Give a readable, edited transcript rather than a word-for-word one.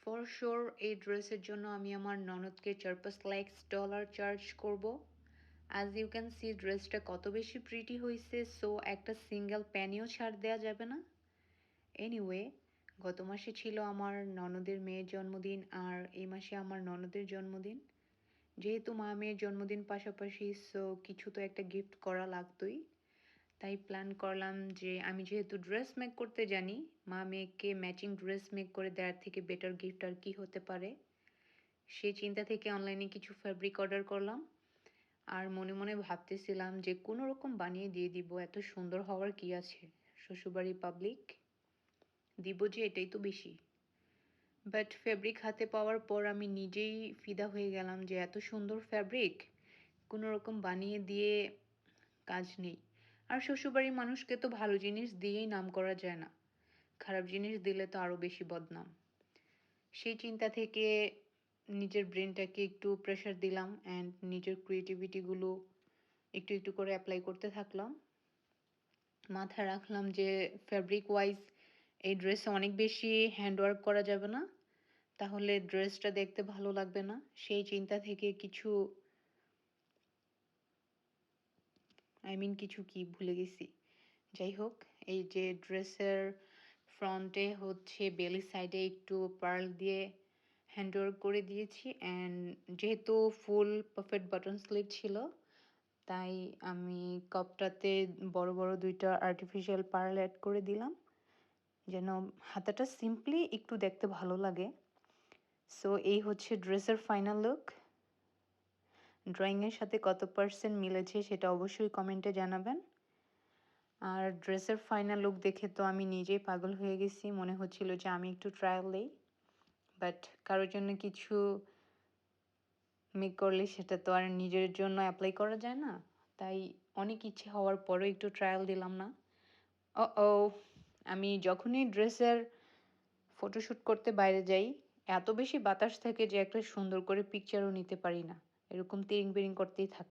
For sure এই ড্রেসের জন্য আমি আমার ননদকে ৪-৫ লাখ ডলার চার্জ করব। অ্যাজ ইউ ক্যান সি ড্রেসটা কত বেশি প্রিটি হইছে, সো একটা সিঙ্গেল প্যানিও ছাড় দেয়া যাবে না। এনিওয়ে, গত মাসে ছিল আমার ননদের মেয়ের জন্মদিন আর এই মাসে আমার ননদের জন্মদিন। যেহেতু মা মেয়ের জন্মদিন পাশাপাশি, সো কিছু তো একটা গিফট করা লাগতোই। তাই প্ল্যান করলাম যে আমি যেহেতু ড্রেস মেক করতে জানি, মা মেয়েকে ম্যাচিং ড্রেস মেক করে দেওয়ার থেকে বেটার গিফট আর কি হতে পারে। সেই চিন্তা থেকে অনলাইনে কিছু ফ্যাব্রিক অর্ডার করলাম আর মনে মনে ভাবতেছিলাম যে কোনো রকম বানিয়ে দিয়ে দিব, এত সুন্দর হওয়ার কি আছে, শ্বশুরবাড়ি পাবলিক দিব যে এটাই তো বেশি। বাট ফ্যাব্রিক হাতে পাওয়ার পর আমি নিজেই ফিদা হয়ে গেলাম যে এত সুন্দর ফ্যাব্রিক কোনো রকম বানিয়ে দিয়ে কাজ নেই। আর শ্বশুরবাড়ির মানুষকে তো ভালো জিনিস দিয়েই নাম করা যায় না, খারাপ জিনিস দিলে তো আরও বেশি বদনাম। সেই চিন্তা থেকে নিজের ব্রেনটাকে একটু প্রেশার দিলাম অ্যান্ড নিজের ক্রিয়েটিভিটিগুলো একটু একটু করে অ্যাপ্লাই করতে থাকলাম। মাথায় রাখলাম যে ফ্যাব্রিক ওয়াইজ এই ড্রেসে অনেক বেশি হ্যান্ডওয়ার্ক করা যাবে না, তাহলে ড্রেসটা দেখতে ভালো লাগবে না। সেই চিন্তা থেকে কিছু কিছু কি ভুলে গেছি। যাই হোক, এই যে ড্রেসের ফ্রন্টে হচ্ছে বেলি সাইডে একটু পার্ল দিয়ে হ্যান্ডওয়ার্ক করে দিয়েছি অ্যান্ড যেহেতু ফুল পারফেক্ট বাটন স্লিভ ছিল, তাই আমি কাপটাতে বড় বড় ২টা আর্টিফিশিয়াল পার্ল অ্যাড করে দিলাম যেন হাতাটা সিম্পলি একটু দেখতে ভালো লাগে। সো এই হচ্ছে ড্রেসের ফাইনাল লুক। ড্রয়িংয়ের সাথে কত পার্সেন্ট মিলেছে সেটা অবশ্যই কমেন্টে জানাবেন। আর ড্রেসের ফাইনাল লুক দেখে তো আমি নিজেই পাগল হয়ে গেছি, মনে হচ্ছিল যে আমি একটু ট্রায়াল দেই। বাট কারোর জন্য কিছু মেক করলে সেটা তো আর নিজের জন্য অ্যাপ্লাই করা যায় না, তাই অনেক ইচ্ছে হওয়ার পরেও একটু ট্রায়াল দিলাম না। ও, আমি যখনই ড্রেসের ফটোশ্যুট করতে বাইরে যাই, এত বেশি বাতাস থাকে যে একটা সুন্দর করে পিকচারও নিতে পারি না, এরকম তিরিং বিরিং করতেই থাকি।